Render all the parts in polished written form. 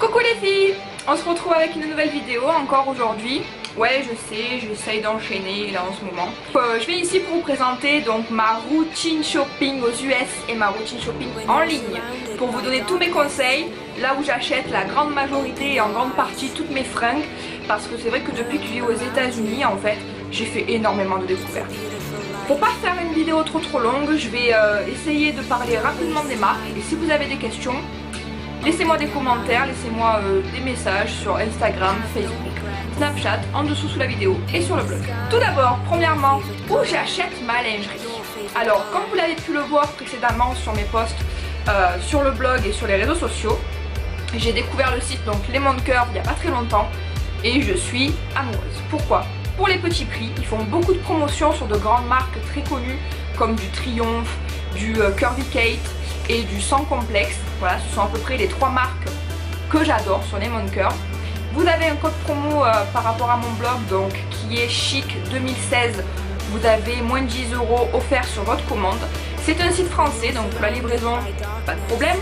Coucou les filles, on se retrouve avec une nouvelle vidéo encore aujourd'hui. Ouais, je sais, j'essaye d'enchaîner là en ce moment. Je viens ici pour vous présenter donc ma routine shopping aux US et ma routine shopping en ligne, pour vous donner tous mes conseils, là où j'achète la grande majorité et en grande partie toutes mes fringues, parce que c'est vrai que depuis que je vis aux États-Unis, en fait, j'ai fait énormément de découvertes. Pour pas faire une vidéo trop longue, je vais essayer de parler rapidement des marques, et si vous avez des questions, laissez-moi des commentaires, laissez-moi des messages sur Instagram, Facebook, Snapchat, en dessous sous la vidéo et sur le blog. Tout d'abord, premièrement, où j'achète ma lingerie. Alors, comme vous l'avez pu le voir précédemment sur mes posts sur le blog et sur les réseaux sociaux, j'ai découvert le site donc Lemon Curve il n'y a pas très longtemps et je suis amoureuse. Pourquoi? Pour les petits prix, ils font beaucoup de promotions sur de grandes marques très connues comme du Triumph, du Curvy Kate et du Sans Complexe. Voilà, ce sont à peu près les trois marques que j'adore sur Lemon Curve. Vous avez un code promo par rapport à mon blog donc qui est chic 2016. Vous avez moins de 10 € offerts sur votre commande. C'est un site français donc pour la livraison pas de problème.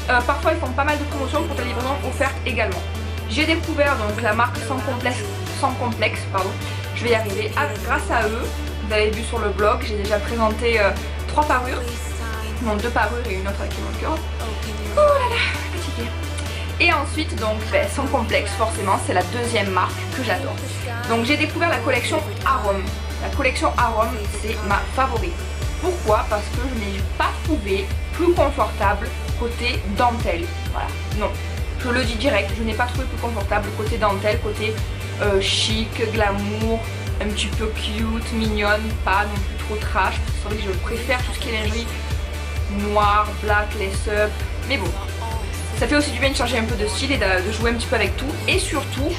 Parfois ils font pas mal de promotions pour la livraison offerte également. J'ai découvert donc la marque Sans Complexe, pardon. Je vais y arriver grâce à eux. Vous avez vu sur le blog, j'ai déjà présenté 3 parures. Non, 2 parures et une autre avec mon cœur. Oh là là, fatiguée. Et ensuite donc Sans Complexe, forcément c'est la deuxième marque que j'adore. Donc j'ai découvert la collection Arôme. La collection Arôme c'est ma favorite. Pourquoi? Parce que je n'ai pas trouvé plus confortable côté dentelle. Voilà, non, je le dis direct, je n'ai pas trouvé plus confortable côté dentelle, côté chic, glamour, un petit peu cute, mignonne, pas non plus trop trash. C'est vrai que je préfère tout ce qui est lingerie noir, black, lace-up, mais bon. Ça fait aussi du bien de changer un peu de style et de jouer un petit peu avec tout. Et surtout,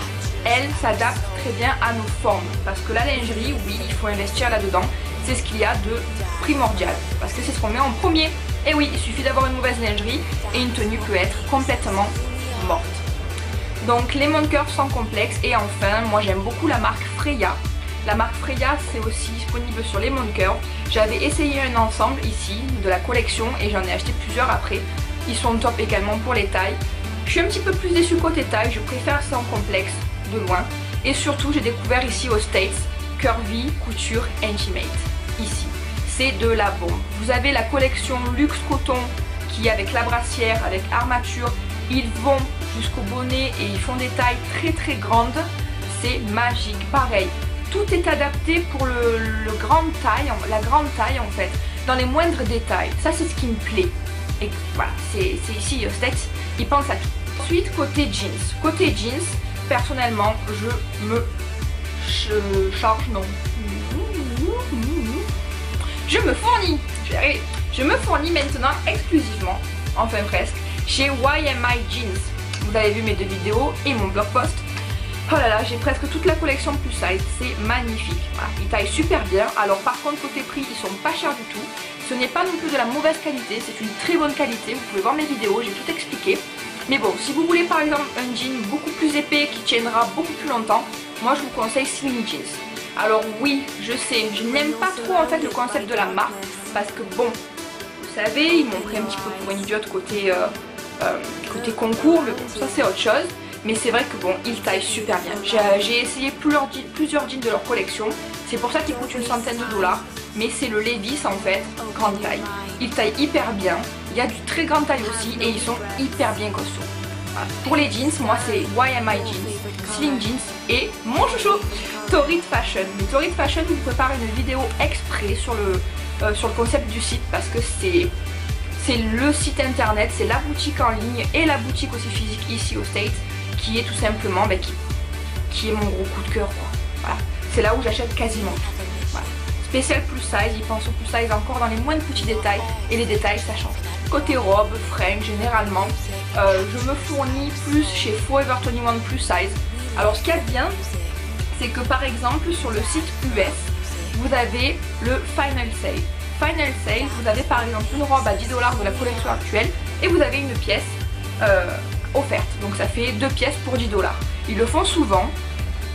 elle s'adapte très bien à nos formes. Parce que la lingerie, oui, il faut investir là-dedans. C'est ce qu'il y a de primordial. Parce que c'est ce qu'on met en premier. Et oui, il suffit d'avoir une mauvaise lingerie et une tenue peut être complètement morte. Donc Lemon Curve Sans Complexe. Et enfin, moi j'aime beaucoup la marque Freya. La marque Freya, c'est aussi disponible sur Lemon Curve. J'avais essayé un ensemble ici de la collection et j'en ai acheté plusieurs après. Ils sont top également pour les tailles. Je suis un petit peu plus déçue côté taille, je préfère Sans Complexe de loin. Et surtout j'ai découvert ici aux States Curvy Couture Intimate. Ici, c'est de la bombe. Vous avez la collection Luxe Coton qui est avec la brassière, avec armature. Ils vont jusqu'au bonnet et ils font des tailles très grandes. C'est magique, pareil. Tout est adapté pour la grande taille en fait, dans les moindres détails. Ça c'est ce qui me plaît. Et voilà, c'est ici aux States, ils pensent à tout. Ensuite, côté jeans. Côté jeans, personnellement, je me charge, non. Je me fournis, je me fournis maintenant exclusivement, enfin presque, chez YMI Jeans. Vous avez vu mes 2 vidéos et mon blog post. Oh là là, j'ai presque toute la collection plus size, c'est magnifique. Voilà, ils taillent super bien. Alors par contre côté prix, ils sont pas chers du tout. Ce n'est pas non plus de la mauvaise qualité, c'est une très bonne qualité. Vous pouvez voir mes vidéos, j'ai tout expliqué. Mais bon, si vous voulez par exemple un jean beaucoup plus épais qui tiendra beaucoup plus longtemps, moi je vous conseille Slim Jeans. Alors oui, je sais, je n'aime pas trop en fait le concept de la marque, parce que bon, vous savez, ils m'ont pris un petit peu pour une idiote côté concours, mais bon, ça c'est autre chose. Mais c'est vrai que bon, ils taillent super bien. J'ai essayé plusieurs jeans de leur collection. C'est pour ça qu'ils coûtent une centaine de $. Mais c'est le Levi's en fait, grande taille. Ils taillent hyper bien. Il y a du très grande taille aussi et ils sont hyper bien costauds. Voilà. Pour les jeans, moi c'est YMI Jeans, Slim Jeans et mon chouchou, Torrid Fashion. Mais Torrid Fashion, je vous prépare une vidéo exprès sur le concept du site parce que c'est le site internet, c'est la boutique en ligne et la boutique aussi physique ici aux States, qui est tout simplement qui est mon gros coup de cœur quoi. Voilà. C'est là où j'achète quasiment tout. Voilà. Spécial plus size, ils pensent au plus size encore dans les moindres petits détails et les détails ça change. Côté robe, fringues généralement, je me fournis plus chez Forever 21 plus size. Alors ce qu'il y a de bien, c'est que par exemple sur le site US, vous avez le Final Sale. Final Sale, vous avez par exemple une robe à 10 $ de la collection actuelle et vous avez une pièce offerte. Donc ça fait 2 pièces pour 10 $. Ils le font souvent.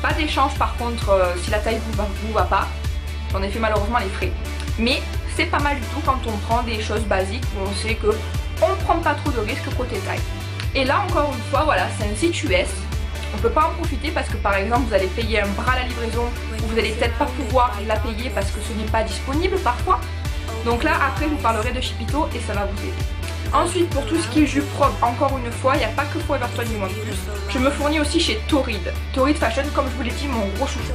Pas d'échange par contre si la taille vous va pas. J'en ai fait malheureusement les frais. Mais c'est pas mal du tout quand on prend des choses basiques où on sait que on ne prend pas trop de risques côté taille. Et là encore une fois, voilà, c'est un site US. On ne peut pas en profiter parce que par exemple vous allez payer un bras à la livraison ou vous allez peut-être pas pouvoir la payer parce que ce n'est pas disponible parfois. Donc là après je vous parlerai de Shipito et ça va vous aider. Ensuite pour tout ce qui est jus propre, encore une fois, il n'y a pas que Forever 21 Plus. Je me fournis aussi chez Torrid. Torrid Fashion, comme je vous l'ai dit, mon gros chouchou.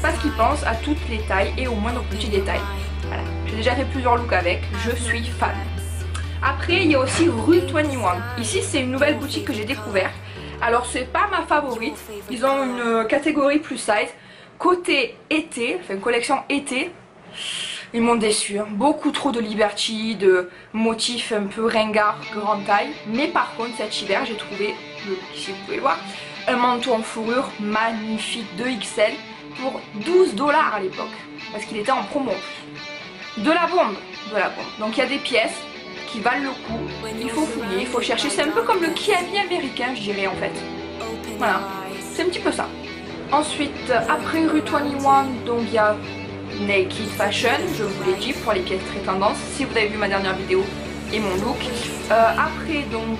Parce qu'il pense à toutes les tailles et au moindre petit détail. Voilà, j'ai déjà fait plusieurs looks avec, je suis fan. Après il y a aussi Rue 21. Ici c'est une nouvelle boutique que j'ai découverte. Alors c'est pas ma favorite, ils ont une catégorie plus size. Côté été, enfin collection été, ils m'ont déçu. Beaucoup trop de Liberty, de motifs un peu ringard, grande taille. Mais par contre cet hiver j'ai trouvé, ici vous pouvez le voir, un manteau en fourrure magnifique de XL pour 12 $ à l'époque. Parce qu'il était en promo. De la bombe, de la bombe. Donc il y a des pièces qui valent le coup, il faut fouiller, il faut chercher, c'est un peu comme le Kiabi américain je dirais en fait. Voilà, c'est un petit peu ça. Ensuite, après Rue 21, donc il y a Naked Fashion, je vous l'ai dit, pour les pièces très tendances, si vous avez vu ma dernière vidéo et mon look. Après donc,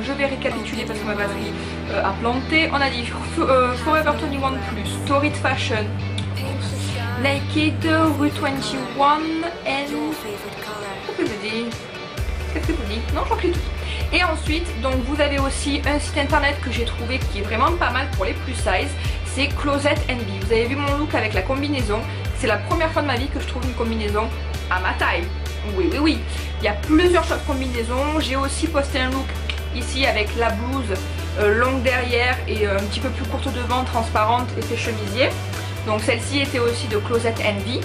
je vais récapituler parce que ma batterie a planté. On a dit Forever 21 Plus, Torrid Fashion, Naked, Rue 21 et... Qu'est-ce que vous dites? Non, j'en prie tout. Et ensuite, donc vous avez aussi un site internet que j'ai trouvé qui est vraiment pas mal pour les plus size. C'est Closet Envy. Vous avez vu mon look avec la combinaison. C'est la première fois de ma vie que je trouve une combinaison à ma taille. Oui, oui, oui. Il y a plusieurs choix de combinaison. J'ai aussi posté un look ici avec la blouse longue derrière et un petit peu plus courte devant, transparente et ses chemisiers. Donc celle-ci était aussi de Closet Envy.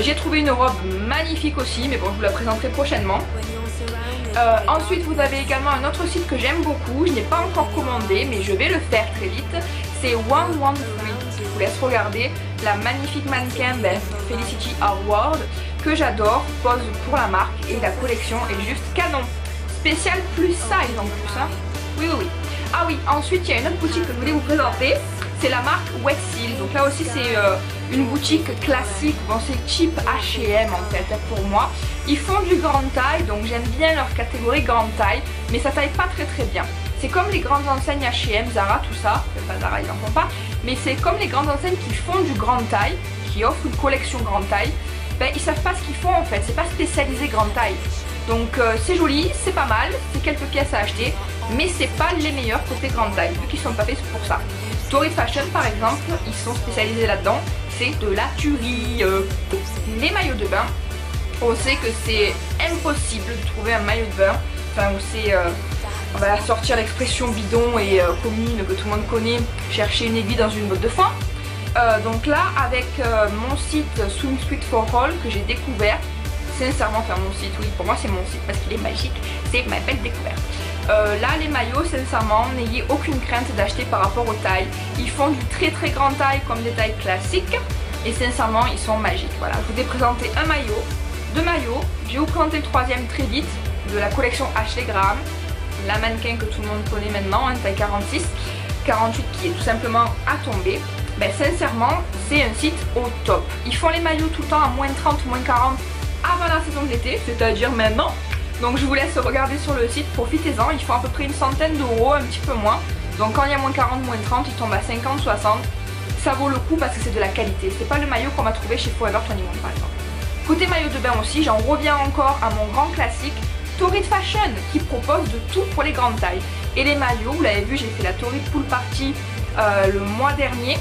J'ai trouvé une robe magnifique aussi, mais bon, je vous la présenterai prochainement. Ensuite vous avez également un autre site que j'aime beaucoup, je n'ai pas encore commandé mais je vais le faire très vite, c'est 113. Je vous laisse regarder la magnifique mannequin Felicity Award que j'adore, pose pour la marque et la collection est juste canon. Spécial plus size en plus hein. Oui oui oui. Ah oui, ensuite il y a une autre boutique que je voulais vous présenter, c'est la marque Wet Seal. Donc là aussi c'est une boutique classique, bon c'est cheap H&M en fait pour moi. Ils font du grande taille, donc j'aime bien leur catégorie grande taille, mais ça taille pas très très bien. C'est comme les grandes enseignes H&M, Zara, tout ça, pas Zara ils en font pas, mais c'est comme les grandes enseignes qui font du grande taille, qui offrent une collection grande taille, ben ils savent pas ce qu'ils font en fait, c'est pas spécialisé grande taille. Donc c'est joli, c'est pas mal, c'est quelques pièces à acheter, mais c'est pas les meilleurs côté grande taille, vu qu'ils sont pas faits pour ça. Torrid Fashion par exemple, ils sont spécialisés là-dedans, c'est de la tuerie. Les maillots de bain, on sait que c'est impossible de trouver un maillot de bain, enfin où c'est, on va sortir l'expression bidon et commune que tout le monde connaît, chercher une aiguille dans une botte de foin. Donc là avec mon site Swimsuit for All que j'ai découvert, sincèrement, enfin mon site, oui pour moi c'est mon site parce qu'il est magique, c'est ma belle découverte. Là les maillots, sincèrement n'ayez aucune crainte d'acheter par rapport aux tailles, ils font du très très grande taille comme des tailles classiques et sincèrement ils sont magiques. Voilà, je vous ai présenté un maillot, deux maillots, je vais vous présenter le troisième très vite de la collection Ashley Graham, la mannequin que tout le monde connaît maintenant, hein, taille 46, 48 qui est tout simplement à tomber. Ben sincèrement c'est un site au top, ils font les maillots tout le temps à moins 30, moins 40 avant la saison de l'été, c'est-à-dire maintenant. Donc je vous laisse regarder sur le site, profitez-en, ils font à peu près une centaine d'euros, un petit peu moins. Donc quand il y a moins 40, moins 30, ils tombent à 50, 60. Ça vaut le coup parce que c'est de la qualité. C'est pas le maillot qu'on va trouver chez Forever 21 par exemple. Côté maillot de bain aussi, j'en reviens encore à mon grand classique, Torrid Fashion, qui propose de tout pour les grandes tailles. Et les maillots, vous l'avez vu, j'ai fait la Torrid Pool Party le mois dernier.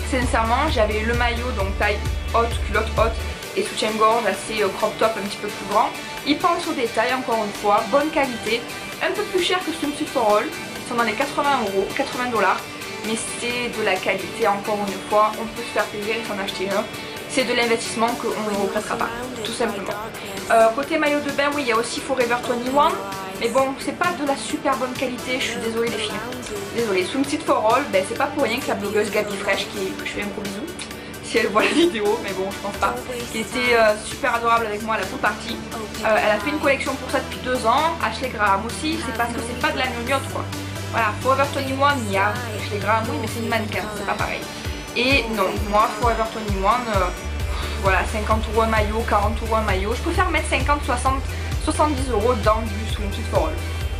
Sincèrement, j'avais le maillot, donc taille haute, culotte haute et soutien-gorge assez crop top un petit peu plus grand. Ils pensent aux détails encore une fois, bonne qualité, un peu plus cher que Swimsuit for All, ils sont dans les 80 euros, 80 $, mais c'est de la qualité encore une fois, on peut se faire plaisir et s'en acheter un. C'est de l'investissement qu'on ne regrettera pas, tout simplement. Côté maillot de bain, oui, il y a aussi Forever 21, mais bon, c'est pas de la super bonne qualité, je suis désolée les filles. Désolée, Swimsuit for All, ben, c'est pas pour rien que la blogueuse Gabi Fresh, que je fais un gros bisou, si elle voit la vidéo, mais bon je pense pas, qui était super adorable avec moi à la pool party. Elle a fait une collection pour ça depuis 2 ans, Ashley Graham aussi, c'est parce que c'est pas de la gnognotte quoi. Voilà, Forever 21, il y a Ashley Graham, oui, mais c'est une mannequin, c'est pas pareil. Et non, moi Forever 21, voilà, 50 € un maillot, 40 € un maillot, je préfère mettre 50, 60, 70 € dans du Swimsuit for All.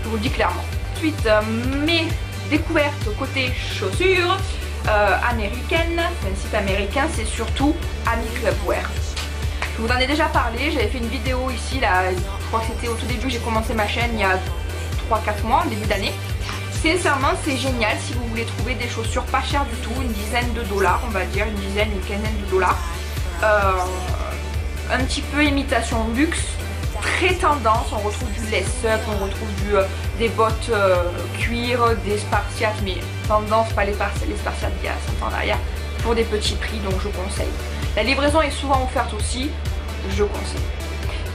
Je vous le dis clairement. Ensuite, mes découvertes côté chaussures américaines, c'est un site américain, c'est surtout Ami Club Wear. Je vous en ai déjà parlé, j'avais fait une vidéo ici, là, je crois que c'était au tout début, j'ai commencé ma chaîne il y a 3-4 mois, début d'année. Sincèrement, c'est génial si vous voulez trouver des chaussures pas chères du tout, une dizaine de dollars, on va dire, une dizaine, une quinzaine de dollars. Un petit peu imitation luxe, très tendance, on retrouve du lace-up, on retrouve des bottes cuir, des spartiates, mais tendance, pas les spartiates d'il y a 5 ans derrière, pour des petits prix, donc je conseille. La livraison est souvent offerte aussi, je conseille.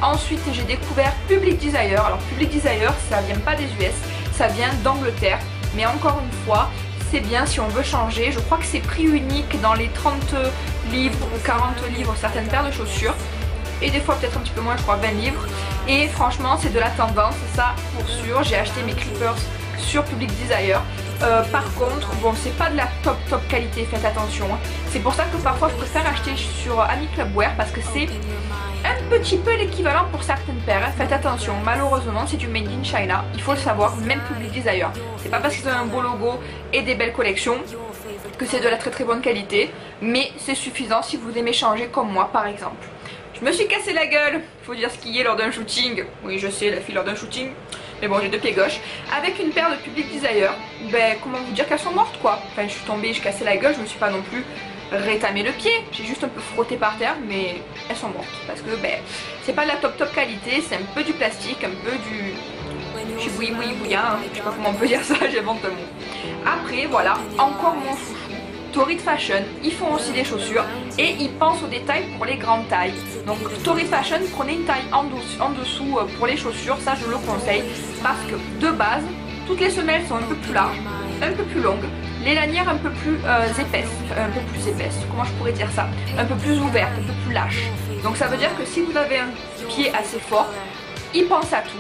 Ensuite, j'ai découvert Public Desire. Alors Public Desire, ça vient pas des US, ça vient d'Angleterre, mais encore une fois, c'est bien si on veut changer. Je crois que c'est prix unique dans les 30 livres ou 40 livres certaines paires de chaussures, et des fois peut-être un petit peu moins, je crois 20 livres. Et franchement, c'est de la tendance, ça pour sûr. J'ai acheté mes clippers sur Public Desire. Par contre, bon, c'est pas de la top qualité, faites attention. C'est pour ça que parfois je préfère acheter sur Ami Club Wear, parce que c'est un petit peu l'équivalent pour certaines paires. Faites attention, malheureusement c'est du made in China, il faut le savoir, même Public Desire. C'est pas parce qu'ils ont un beau logo et des belles collections que c'est de la très bonne qualité, mais c'est suffisant si vous aimez changer comme moi par exemple. Je me suis cassé la gueule, faut dire ce qui est, lors d'un shooting. Oui, je sais, la fille lors d'un shooting. Mais bon, j'ai 2 pieds gauche. Avec une paire de Public Desire, ben comment vous dire qu'elles sont mortes quoi. Enfin, je suis tombée, je cassais la gueule, je me suis pas non plus rétamé le pied. J'ai juste un peu frotté par terre, mais elles sont mortes. Parce que ben, c'est pas de la top qualité, c'est un peu du plastique, un peu du... Je suis bouillant, hein. Je sais pas comment on peut dire ça, j'invente le mot. Après, voilà, encore mon chouchou. Torrid Fashion, ils font aussi des chaussures et ils pensent aux détails pour les grandes tailles. Donc Torrid Fashion, prenez une taille en dessous pour les chaussures, ça je le conseille, parce que de base, toutes les semelles sont un peu plus larges, un peu plus longues, les lanières un peu plus épaisses, comment je pourrais dire ça, un peu plus ouvertes, un peu plus lâches. Donc ça veut dire que si vous avez un pied assez fort, ils pensent à tout.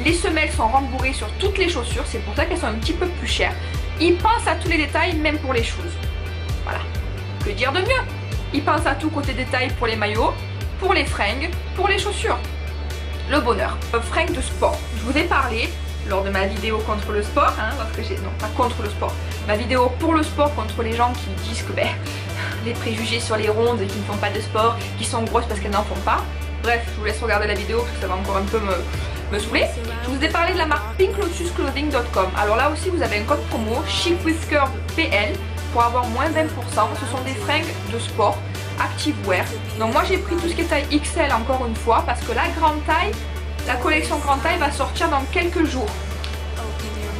Les semelles sont rembourrées sur toutes les chaussures, c'est pour ça qu'elles sont un petit peu plus chères. Ils pensent à tous les détails, même pour les choses. Voilà, que dire de mieux? Ils pensent à tout côté détail pour les maillots, pour les fringues, pour les chaussures. Le bonheur. Fringues de sport. Je vous ai parlé lors de ma vidéo contre le sport, hein, parce que non pas contre le sport, ma vidéo pour le sport, contre les gens qui disent que ben, les préjugés sur les rondes qui ne font pas de sport, qui sont grosses parce qu'elles n'en font pas. Bref, je vous laisse regarder la vidéo parce que ça va encore un peu me saouler. Je vous ai parlé de la marque pinklotusclothing.com. Alors là aussi vous avez un code promo chicwithcurvedpl pour avoir moins 20%. Ce sont des fringues de sport, activewear. Donc moi j'ai pris tout ce qui est taille XL encore une fois, parce que la grande taille, la collection grande taille va sortir dans quelques jours.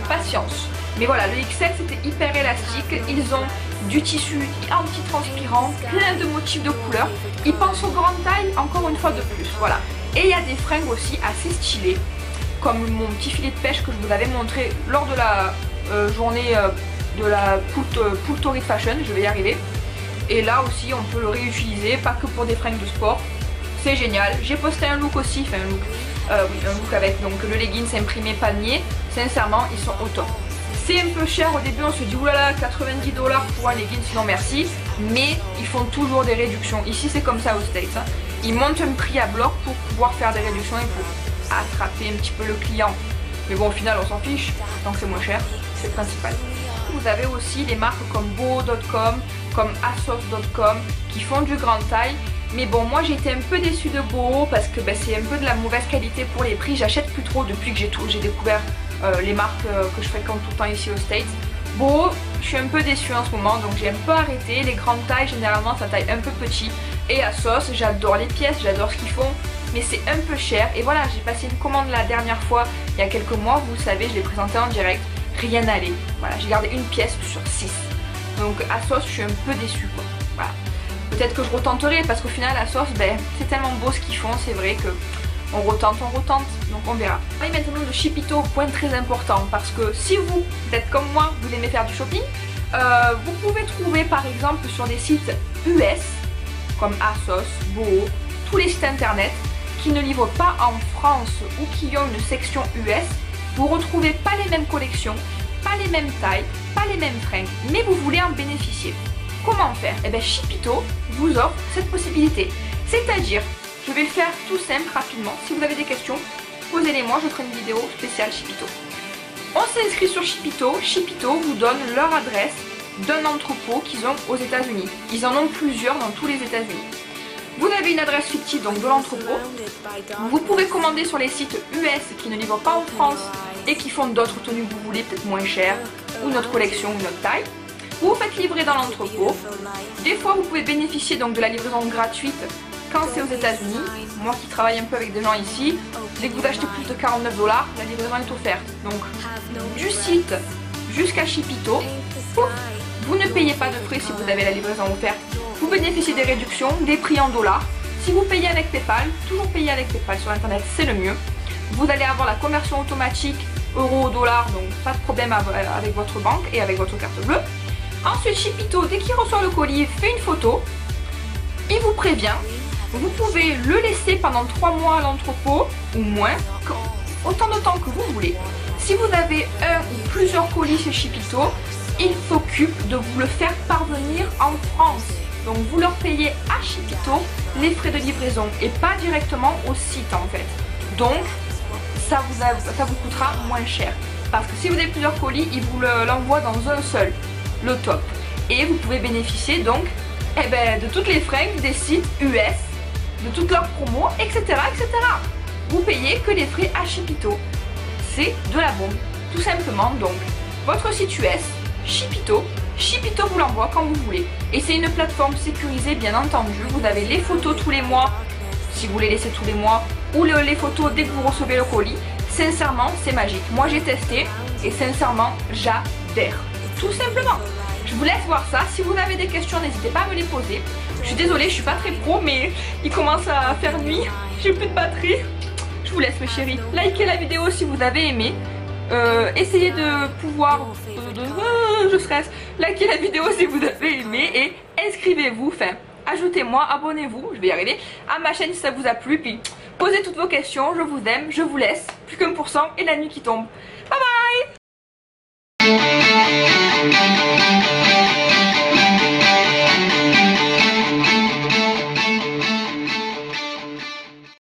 Patience. Mais voilà, le XL c'était hyper élastique, ils ont du tissu anti-transpirant, plein de motifs de couleurs. Ils pensent aux grandes tailles encore une fois de plus, voilà. Et il y a des fringues aussi assez stylées, comme mon petit filet de pêche que je vous avais montré lors de la journée de la Pool Torrid Fashion, je vais y arriver. Et là aussi on peut le réutiliser, pas que pour des fringues de sport. C'est génial. J'ai posté un look aussi, enfin un look avec donc le leggings imprimé palmier. Sincèrement ils sont au top. C'est un peu cher au début, on se dit oulala 90 $ pour un leggings, sinon merci. Mais ils font toujours des réductions. Ici c'est comme ça aux States, hein. Ils montent un prix à bloc pour pouvoir faire des réductions et pour attraper un petit peu le client. Mais bon au final on s'en fiche, tant que c'est moins cher, c'est le principal. Vous avez aussi des marques comme Boho.com, comme Asos.com qui font du grande taille. Mais bon, moi j'ai été un peu déçue de Boho parce que ben, c'est un peu de la mauvaise qualité pour les prix. J'achète plus trop depuis que j'ai découvert les marques que je fréquente tout le temps ici aux States. Boho, je suis un peu déçue en ce moment, donc j'ai un peu arrêté. Les grandes tailles, généralement ça taille un peu petit. Et Asos, j'adore les pièces, j'adore ce qu'ils font, mais c'est un peu cher. Et voilà, j'ai passé une commande la dernière fois, il y a quelques mois, vous le savez, je l'ai présenté en direct. Rien n'allait. Voilà, j'ai gardé une pièce sur 6. Donc Asos, je suis un peu déçue quoi. Voilà. Peut-être que je retenterai parce qu'au final Asos, ben, c'est tellement beau ce qu'ils font, c'est vrai que on retente, donc on verra. Et maintenant de Shipito, point très important, parce que si vous êtes comme moi, vous aimez faire du shopping, vous pouvez trouver par exemple sur des sites US comme Asos, Boho, tous les sites internet qui ne livrent pas en France ou qui ont une section US. Vous ne retrouvez pas les mêmes collections, pas les mêmes tailles, pas les mêmes fringues, mais vous voulez en bénéficier. Comment faire? Eh bien Shipito vous offre cette possibilité. C'est-à-dire, je vais le faire tout simple, rapidement. Si vous avez des questions, posez-les moi, je ferai une vidéo spéciale Chipito. On s'inscrit sur Chipito. Chipito vous donne leur adresse d'un entrepôt qu'ils ont aux États-Unis. Ils en ont plusieurs dans tous les États-Unis. Vous avez une adresse fictive donc de l'entrepôt. Vous pouvez commander sur les sites US qui ne livrent pas en France et qui font d'autres tenues que vous voulez, peut-être moins chères, ou notre collection ou notre taille. Vous vous faites livrer dans l'entrepôt. Des fois vous pouvez bénéficier donc de la livraison gratuite quand c'est aux États-Unis. Moi qui travaille un peu avec des gens ici, dès que vous achetez plus de 49 $, la livraison est offerte. Donc du site jusqu'à Chipito, vous ne payez pas de frais si vous avez la livraison offerte. Vous bénéficiez des réductions, des prix en dollars. Si vous payez avec PayPal, toujours payer avec PayPal sur internet, c'est le mieux. Vous allez avoir la conversion automatique euro au dollar, donc pas de problème avec votre banque et avec votre carte bleue. Ensuite, Chipito, dès qu'il reçoit le colis, fait une photo. Il vous prévient. Vous pouvez le laisser pendant 3 mois à l'entrepôt ou moins, autant de temps que vous voulez. Si vous avez un ou plusieurs colis chez Chipito, il s'occupe de vous le faire parvenir en France. Donc vous leur payez à Chipito les frais de livraison et pas directement au site en fait. Donc ça vous coûtera moins cher. Parce que si vous avez plusieurs colis, ils vous l'envoient dans un seul, le top. Et vous pouvez bénéficier donc de toutes les fringues des sites US, de toutes leurs promos, etc. etc. Vous payez que les frais à Chipito. C'est de la bombe. Tout simplement donc, votre site US, Chipito, Chipito vous l'envoie quand vous voulez. Et c'est une plateforme sécurisée bien entendu. Vous avez les photos tous les mois, si vous les laissez tous les mois, ou les photos dès que vous recevez le colis. Sincèrement, c'est magique. Moi j'ai testé et sincèrement, j'adhère. Tout simplement. Je vous laisse voir ça. Si vous avez des questions, n'hésitez pas à me les poser. Je suis désolée, je suis pas très pro, mais il commence à faire nuit. J'ai plus de batterie. Je vous laisse mes chéris. Likez la vidéo si vous avez aimé. Essayez de pouvoir... je stresse. Likez la vidéo si vous avez aimé et inscrivez-vous. Enfin, ajoutez-moi, abonnez-vous, je vais y arriver, à ma chaîne si ça vous a plu. Puis posez toutes vos questions. Je vous aime, je vous laisse. Plus qu'1% et la nuit qui tombe. Bye bye.